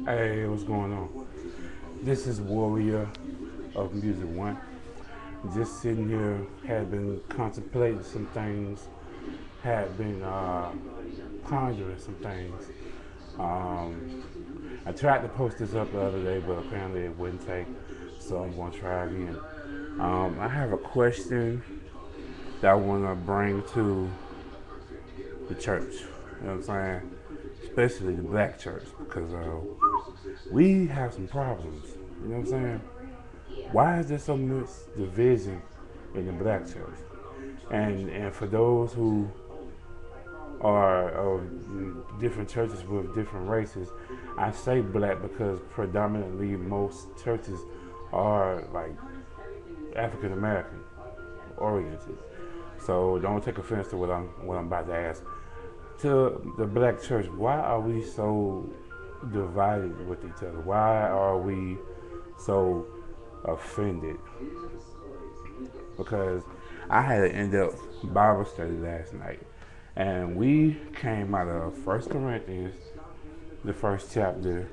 Hey, what's going on? This is Warrior of Music One. Just sitting here, had been contemplating some things, had been pondering some things. Um, I tried to post this up the other day, but apparently it wouldn't take, so I'm going to try again. I have a question that I want to bring to the church. You know what I'm saying? Especially the black church, because we have some problems. You know what I'm saying? Why is there so much division in the black church? And for those who are of different churches with different races, I say black because predominantly most churches are like African American oriented. So don't take offense to what I'm about to ask. To the black church, why are we so divided with each other? Why are we so offended? Because I had to end up Bible study last night, and we came out of First Corinthians, the first chapter,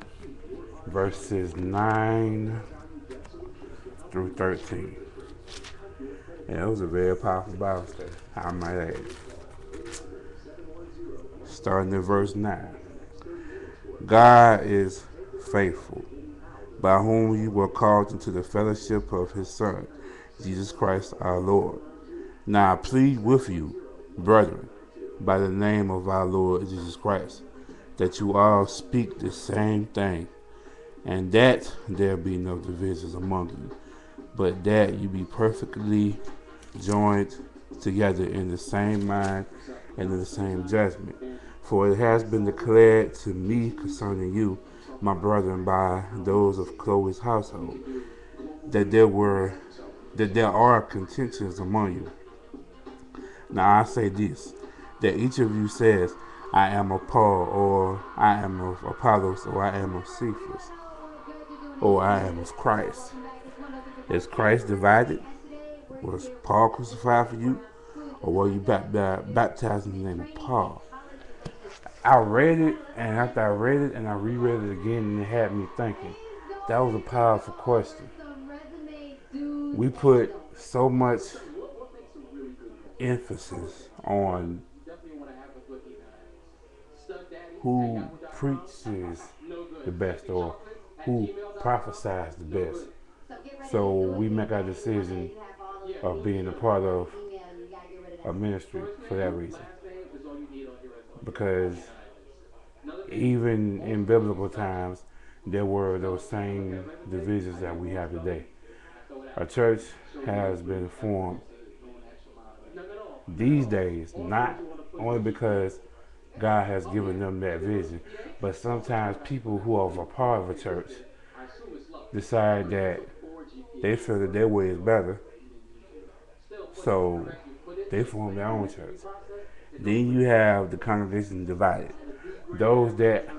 verses 9 through 13. And it was a very powerful Bible study, I might add. Starting at verse 9. God is faithful, by whom you were called into the fellowship of his Son, Jesus Christ our Lord. Now I plead with you, brethren, by the name of our Lord Jesus Christ, that you all speak the same thing, and that there be no divisions among you, but that you be perfectly joined together in the same mind and in the same judgment. For it has been declared to me concerning you, my brethren, by those of Chloe's household, that there are contentions among you. Now I say this, that each of you says, I am of Paul, or I am of Apollos, or I am of Cephas, or I am of Christ. Is Christ divided? Was Paul crucified for you? Or were you baptized in the name of Paul? I read it, and after I read it and I reread it again, and it had me thinking. That was a powerful question. We put so much emphasis on who preaches the best or who prophesies the best. So we make our decision of being a part of a ministry for that reason. Because even in biblical times, there were those same divisions that we have today. A church has been formed these days, not only because God has given them that vision, but sometimes people who are a part of a church decide that they feel that their way is better, so they form their own church. Then you have the congregation divided. Those that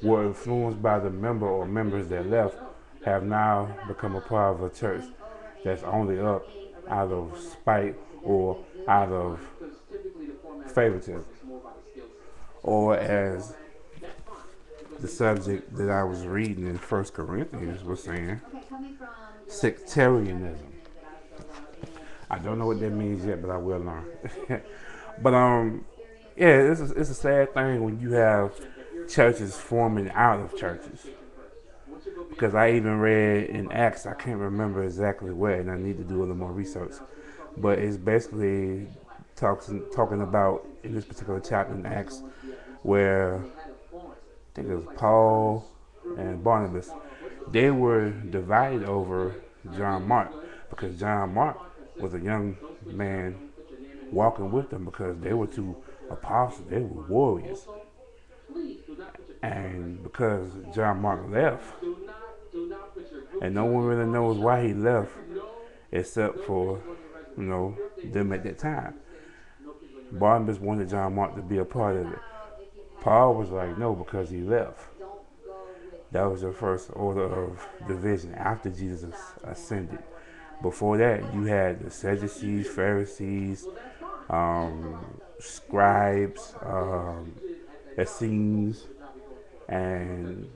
were influenced by the member or members that left have now become a part of a church that's only up out of spite or out of favoritism. Or as the subject that I was reading in First Corinthians was saying, sectarianism. I don't know what that means yet, but I will learn. But yeah, it's a sad thing when you have churches forming out of churches. Because I even read in Acts, I can't remember exactly where, and I need to do a little more research. But it's basically talking about in this particular chapter in Acts where I think it was Paul and Barnabas. They were divided over John Mark because John Mark was a young man walking with them because they were two apostles, they were warriors. And because John Mark left, and no one really knows why he left except for, them at that time. Barnabas wanted John Mark to be a part of it. Paul was like, no, because he left. That was the first order of division after Jesus ascended. Before that, you had the Sadducees, Pharisees, scribes, Essenes, and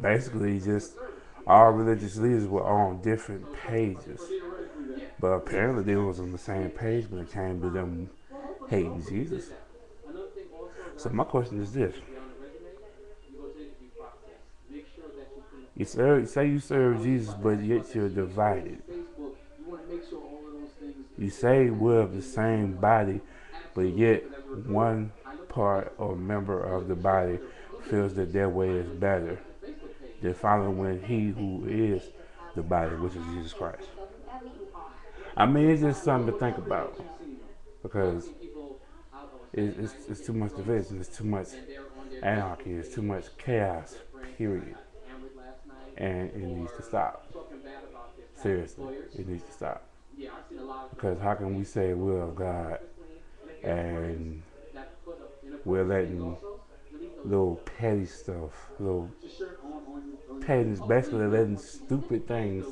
basically just all religious leaders were on different pages. But apparently they was on the same page when it came to them hating Jesus. So my question is this. Say you serve Jesus, but yet you're divided. You say we're of the same body, but yet one part or member of the body feels that their way is better than following He who is the body, which is Jesus Christ. I mean, it's just something to think about because it's too much division, it's too much anarchy, it's too much chaos, period. And it needs to stop. Seriously, it needs to stop. Because how can we say we're of God and we're letting little petty stuff, little petty, basically letting stupid things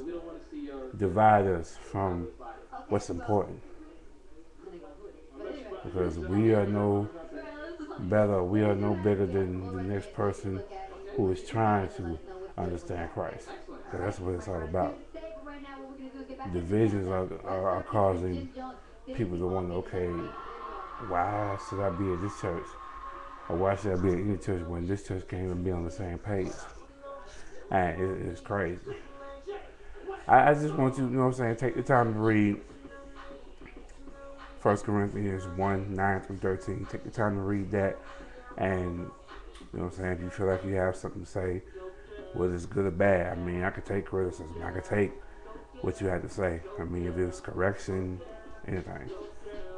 divide us from what's important? Because we are no better, we are no bigger than the next person who is trying to understand Christ. Because that's what it's all about. Divisions are causing people to wonder, okay, why should I be at this church? Or why should I be at any church when this church can't even be on the same page? And it's crazy. I just want you, you know what I'm saying, take the time to read 1 Corinthians 1, 9 through 13. Take the time to read that. And, you know what I'm saying, if you feel like you have something to say, whether it's good or bad, I mean, I could take criticism. I could take what you had to say. I mean, if it's correction, anything.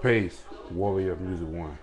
Peace. Warrior of Music 1.